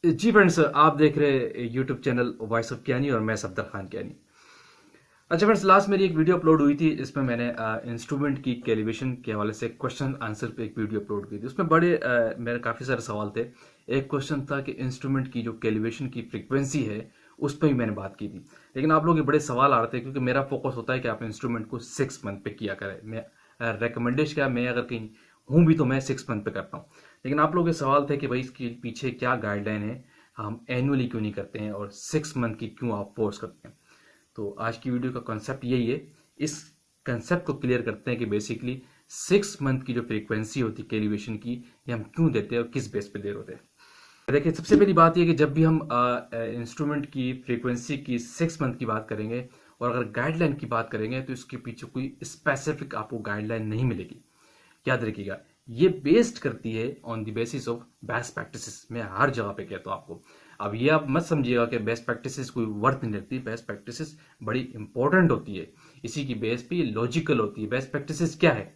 जी friends, आप देख रहे YouTube channel voice of Kiani और मैं सफदर खान कियानी। अच्छा फ्रेंड्स, लास्ट मेरी एक वीडियो अपलोड हुई थी। इसमें मैंने इंस्ट्रूमेंट की कैलिब्रेशन के हवाले से क्वेश्चन आंसर पे एक वीडियो अपलोड की थी। उसमें बड़े मेरे काफ़ी सारे सवाल थे। एक क्वेश्चन था कि इंस्ट्रूमेंट की जो कैलिब्रेशन की फ्रीक्वेंसी है उस पर भी मैंने बात की थी। लेकिन आप लोग के बड़े सवाल आ रहे थे, क्योंकि मेरा फोकस होता है कि आप इंस्ट्रूमेंट को 6 मंथ पे किया करें। मैं रिकमेंडेशन क्या, मैं अगर कहीं हूँ भी तो मैं 6 मंथ पे करता हूँ। लेकिन आप लोगों के सवाल थे कि भाई इसके पीछे क्या गाइडलाइन है, हम एनुअली क्यों नहीं करते हैं और 6 मंथ की क्यों आप फोर्स करते हैं। तो आज की वीडियो का कॉन्सेप्ट यही है। इस कंसेप्ट को क्लियर करते हैं कि बेसिकली 6 मंथ की जो फ्रीक्वेंसी होती है कैलिब्रेशन की, ये हम क्यों देते हैं और किस बेस पे दे रहे होते हैं। देखिए, सबसे पहली बात यह कि जब भी हम इंस्ट्रूमेंट की फ्रीक्वेंसी की 6 मंथ की बात करेंगे और अगर गाइडलाइन की बात करेंगे तो इसके पीछे कोई स्पेसिफिक आपको गाइडलाइन नहीं मिलेगी। याद रखिएगा, ये बेस्ड करती है on the basis of best practices. मैं हर जगह पे कहता हूँ आपको। अब ये आप मत समझिएगा कि बेस्ट प्रैक्टिसेस कोई वर्थ नहीं रखती। बेस्ट प्रैक्टिसेस बड़ी इंपॉर्टेंट होती है, इसी की बेस पे लॉजिकल होती है। बेस्ट प्रैक्टिसेस क्या है?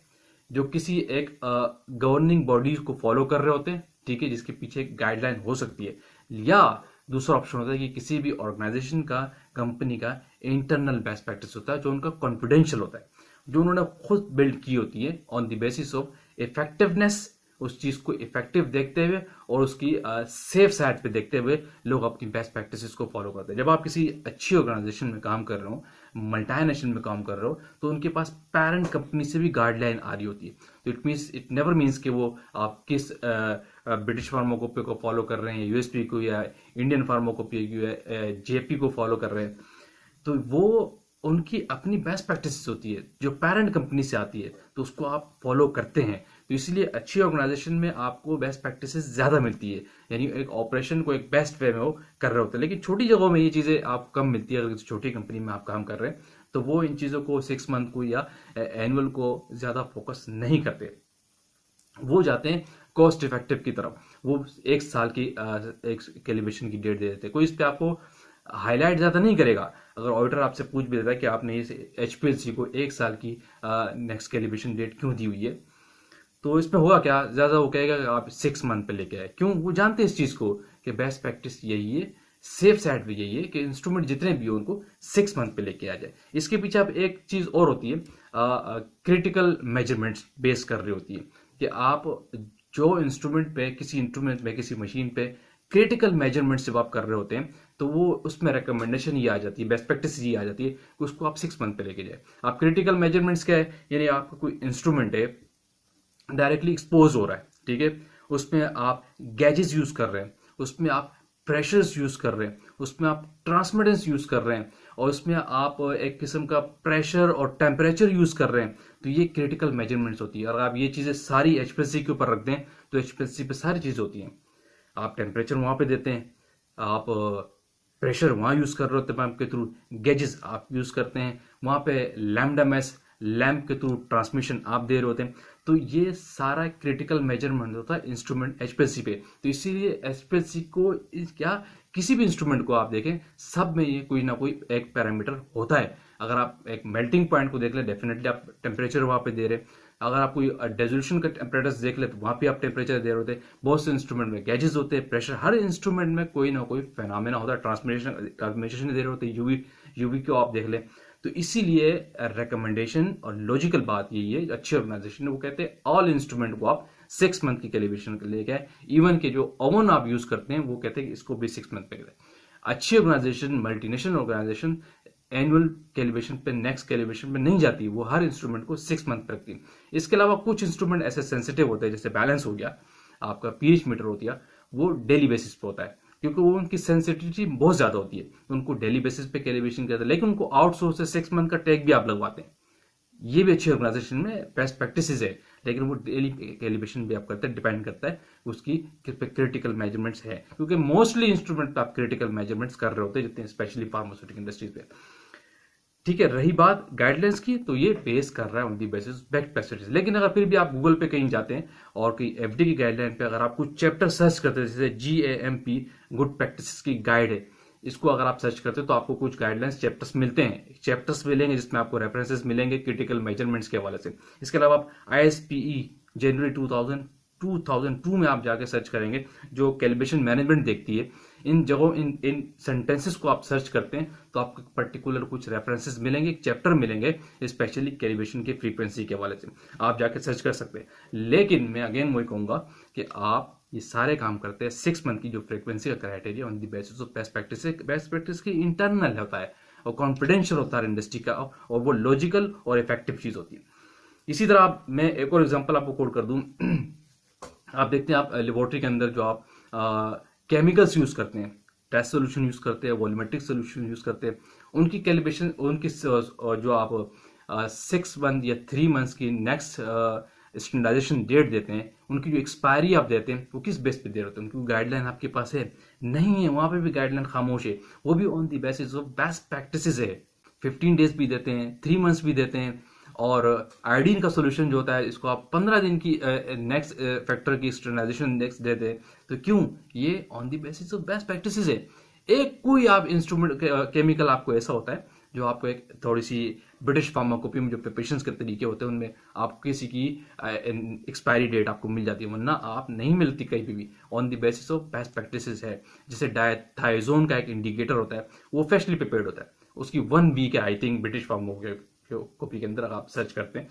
जो किसी एक गवर्निंग बॉडीज को फॉलो कर रहे होते हैं, ठीक है, जिसके पीछे एक गाइडलाइन हो सकती है। या दूसरा ऑप्शन होता है कि किसी भी ऑर्गेनाइजेशन का, कंपनी का इंटरनल बेस्ट प्रैक्टिस होता है, जो उनका कॉन्फिडेंशियल होता है, जो उन्होंने खुद बिल्ड की होती है on the basis of effectiveness. उस चीज को इफेक्टिव देखते हुए और उसकी सेफ साइड पे देखते हुए लोग अपनी बेस्ट प्रैक्टिसेस को फॉलो करते हैं। जब आप किसी अच्छी ऑर्गेनाइजेशन में काम कर रहे हो, मल्टीनेशनल में काम कर रहे हो, तो उनके पास पेरेंट कंपनी से भी गाइडलाइन आ रही होती है। तो इट नेवर मीन्स कि वो आप किस ब्रिटिश फार्माकोपी को फॉलो कर रहे हैं, यूएसपी को, या इंडियन फार्माकोपी जेपी को फॉलो कर रहे हैं। तो वो उनकी अपनी बेस्ट प्रैक्टिसेस होती है जो पेरेंट कंपनी से आती है, तो उसको आप फॉलो करते हैं। तो इसलिए अच्छी ऑर्गेनाइजेशन में आपको बेस्ट प्रैक्टिसेस ज्यादा मिलती है, यानी एक ऑपरेशन को एक बेस्ट वे में वो कर रहे होते हैं। लेकिन छोटी जगहों में ये चीजें आपको कम मिलती है। अगर छोटी कंपनी में आप काम कर रहे हैं तो वो इन चीजों को 6 मंथ को या एनुअल को ज्यादा फोकस नहीं करते। वो जाते हैं कॉस्ट इफेक्टिव की तरफ। वो एक साल की एक कैलिब्रेशन की डेट दे देते हैं। कोई इस पे आपको हाईलाइट ज्यादा नहीं करेगा। अगर ऑडिटर आपसे पूछ भी देता है कि आपने इस एचपीएलसी को एक साल की नेक्स्ट कैलिब्रेशन डेट क्यों दी हुई है, तो इसमें होगा क्या, ज्यादा वो कहेगा कि आप 6 मंथ पे लेके आए। क्यों? वो जानते हैं इस चीज को कि बेस्ट प्रैक्टिस यही है, सेफ साइड भी यही है कि इंस्ट्रूमेंट जितने भी हो उनको 6 मंथ पे लेके आ जाए। इसके पीछे अब एक चीज और होती है, क्रिटिकल मेजरमेंट्स बेस कर रही होती है कि आप जो इंस्ट्रूमेंट पे, किसी इंस्ट्रूमेंट में, किसी मशीन पे क्रिटिकल मेजरमेंट्स जब आप कर रहे होते हैं, तो वो उसमें रिकमेंडेशन ये आ जाती है, बेस्ट प्रैक्टिस ये आ जाती है कि उसको आप 6 मंथ पे लेके जाए। आप क्रिटिकल मेजरमेंट्स क्या है? यानी आपका कोई इंस्ट्रूमेंट है, डायरेक्टली एक्सपोज हो रहा है, ठीक है, उसमें आप गैजेस यूज कर रहे हैं, उसमें आप प्रेशर्स यूज कर रहे हैं, उसमें आप ट्रांसमिटेंस यूज कर रहे हैं, और उसमें आप एक किस्म का प्रेशर और टेम्परेचर यूज कर रहे हैं। तो ये क्रिटिकल मेजरमेंट्स होती है। अगर आप ये चीजें सारी एचपीएलसी के ऊपर रख दें तो एचपीएलसी पे सारी चीजें होती हैं। आप टेम्परेचर वहां पे देते हैं, आप प्रेशर वहां यूज कर रहे होते हैं पंप के थ्रू, गेजेस आप यूज करते हैं, वहां पे लैम्डा मैस लैम्प के थ्रू ट्रांसमिशन आप दे रहे होते हैं। तो ये सारा क्रिटिकल मेजरमेंट होता है इंस्ट्रूमेंट एचपीएलसी पे। तो इसीलिए एचपीएलसी को क्या, किसी भी इंस्ट्रूमेंट को आप देखें, सब में ये कोई ना कोई एक पैरामीटर होता है। अगर आप एक मेल्टिंग पॉइंट को देख ले, डेफिनेटली आप टेम्परेचर वहां पे दे रहे हैं। अगर आप कोई डेजोल्यूशन का टेम्परेचर देख ले तो वहां पे आप टेम्परेचर दे रहे होते हैं। बहुत से इंस्ट्रूमेंट में गैजेस होते हैं, प्रेशर, हर इंस्ट्रूमेंट में कोई ना कोई फेनोमेना होता है। ट्रांसमिशन दे रहे होते हैं, यूवी यूवी को आप देख ले। तो इसीलिए रिकमेंडेशन और लॉजिकल बात यही है, अच्छी ऑर्गेनाइजेशन वो कहते हैं ऑल इंस्ट्रूमेंट को आप 6 मंथ की कैलिब्रेशन के लेके आए। इवन के जो ओवन आप यूज करते हैं वो कहते हैं कि इसको भी 6 मंथ पे करें। अच्छी organisation, multinational organisation annual calibration पे, नेक्स्ट कैलिब्रेशन पे नहीं जाती। वो हर इंस्ट्रूमेंट को 6 मंथ पे रखती है। इसके अलावा कुछ इंस्ट्रूमेंट ऐसे सेंसिटिव होते हैं, जैसे बैलेंस हो गया, आपका पीएच मीटर हो गया, वो डेली बेसिस पे होता है, क्योंकि वो उनकी सेंसिटिविटी बहुत ज्यादा होती है। उनको डेली बेसिस पे कैलिब्रेशन करते हैं, लेकिन उनको आउटसोर्स से 6 मंथ का टैग भी आप लगवाते हैं। ये भी अच्छी ऑर्गेनाइजेशन में बेस्ट प्रैक्टिसेस है। लेकिन वो डेली कैलिब्रेशन भी आप करते हैं, डिपेंड करता है उसकी क्रिटिकल मेजरमेंट्स है, क्योंकि मोस्टली इंस्ट्रूमेंट पे आप क्रिटिकल मेजरमेंट्स कर रहे होते हैं, जितने स्पेशली फार्मास्यूटिकल इंडस्ट्रीज पे। ठीक है, रही बात गाइडलाइंस की, तो ये बेस कर रहा है on the basis best practices. लेकिन अगर फिर भी आप गूगल पे कहीं जाते हैं और कोई एफडी की गाइडलाइन पे अगर आप कुछ चैप्टर सर्च करते हैं, जैसे GAMP गुड प्रैक्टिसेस की गाइड है, इसको अगर आप सर्च करते हैं तो आपको कुछ गाइडलाइंस चैप्टर्स मिलते हैं, चैप्टर्स मिलेंगे जिसमें आपको रेफरेंसेस मिलेंगे क्रिटिकल मेजरमेंट्स के हवाले से। इसके अलावा आप ISPE जनवरी 2002 में आप जाके सर्च करेंगे, जो कैलिब्रेशन मैनेजमेंट देखती है, इन जगहों इन सेंटेंसेस को आप सर्च करते हैं तो आपको पर्टिकुलर कुछ रेफरेंसेस मिलेंगे, एक चैप्टर मिलेंगे स्पेशली कैलिब्रेशन की फ्रीक्वेंसी के हवाले से, आप जाके सर्च कर सकते हैं। लेकिन मैं अगेन वही कहूंगा कि आप ये सारे काम करते हैं 6 मंथ की जो फ्रीक्वेंसी का criteria on the basis of best practice. Best practice की इंटरनल होता है और कॉन्फिडेंशियल होता है इंडस्ट्री का, और वो लॉजिकल और इफेक्टिव चीज होती है। इसी तरह आप, मैं एक और एग्जांपल आपको कोट कर दूं। आप देखते हैं, आप लेबोरेटरी के अंदर जो आप केमिकल्स यूज करते हैं, टेस्ट सोल्यूशन यूज करते हैं, वॉल्यूमेट्रिक सोल्यूशन यूज करते हैं, उनकी कैलिब्रेशन, उनकी जो आप 6 मंथ या 3 मंथ्स की नेक्स्ट स्टैंडर्डाइजेशन डेट देते हैं, उनकी जो एक्सपायरी आप देते हैं वो किस बेस पे दे रहे होते हैं? उनकी गाइडलाइन आपके पास है? नहीं है, वहां पे भी गाइडलाइन खामोश है, वो भी on the basis of best practices है। 15 डेज भी देते हैं, 3 मंथ्स भी देते हैं, और आयोडीन का सोल्यूशन जो होता है इसको आप 15 दिन की नेक्स्ट फैक्टर की स्टैंडर्डाइजेशन नेक्स्ट देते हैं। तो क्यों? ये on the basis of best practices है। एक कोई आप इंस्ट्रूमेंट केमिकल आपको ऐसा होता है जो आपको एक थोड़ी सी ब्रिटिश फार्माकोपी में जो प्रिपरेशन के तरीके होते हैं उनमें आप किसी की एक्सपायरी डेट आपको मिल जाती है, वरना आप नहीं मिलती कहीं भी, on the basis of best practices है। जैसे डायथाइजोन का एक इंडिकेटर होता है, वो फ्रेशली प्रिपेयर्ड होता है, उसकी 1 वीक है आई थिंक ब्रिटिश फार्माकोपी के अंदर आप सर्च करते हैं।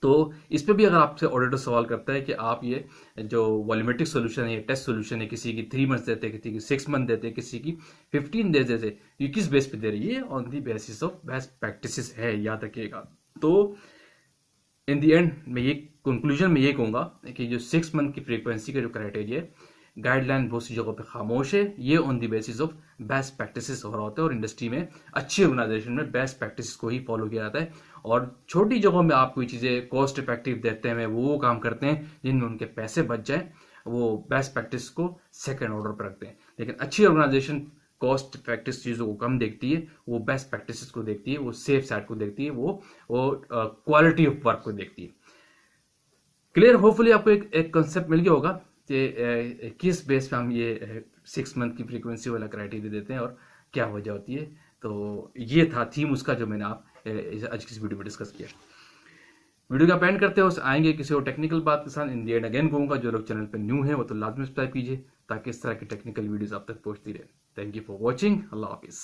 तो इस पे भी अगर आपसे ऑडिटर सवाल करता है कि आप ये जो वॉल्यूमेट्रिक सोल्यूशन है, टेस्ट सोल्यूशन है, किसी की 3 मंथ्स देते हैं, किसी की 6 मंथ देते हैं, किसी की 15 डेज देते हैं, ये किस बेस पे दे रही है? On the basis of best practices है, याद रखिएगा। तो इन दी एंड मैं ये कंक्लूजन में ये कहूंगा कि जो 6 मंथ की फ्रीक्वेंसी का जो क्राइटेरिया है, गाइडलाइन बहुत सी जगहों पे खामोश है, ये on the basis of best practices हो रहा होता है, और इंडस्ट्री में अच्छी ऑर्गेनाइजेशन में बेस्ट प्रैक्टिस को ही फॉलो किया जाता है। और छोटी जगहों में आप कोई चीजें कॉस्ट इफेक्टिव देते हैं, वो काम करते हैं जिनमें उनके पैसे बच जाए, वो बेस्ट प्रैक्टिस को सेकंड ऑर्डर पर रखते हैं। लेकिन अच्छी ऑर्गेनाइजेशन कॉस्ट इफेक्टिव चीजों को कम देखती है, वो बेस्ट प्रैक्टिसेस को देखती है, वो सेफ साइड को देखती है, वो क्वालिटी ऑफ वर्क को देखती है। क्लियर? होपफुली आपको एक कंसेप्ट मिल गया होगा कि किस बेस पे हम ये 6 मंथ की फ्रीक्वेंसी वाला क्राइटेरिया देते हैं और क्या वजह होती है। तो ये था थीम उसका जो मैंने आप आज की इस वीडियो में डिस्कस किया। वीडियो का पेंड करते हो आएंगे किसी और टेक्निकल बात के साथ। इन दी एंड अगेन कहूंगा, जो लोग चैनल पे न्यू है वो तो लाजमी सब्सक्राइब कीजिए ताकि इस तरह की टेक्निकल वीडियोस आप तक पहुंचती रहे। Thank you for watching. Allah Hafiz.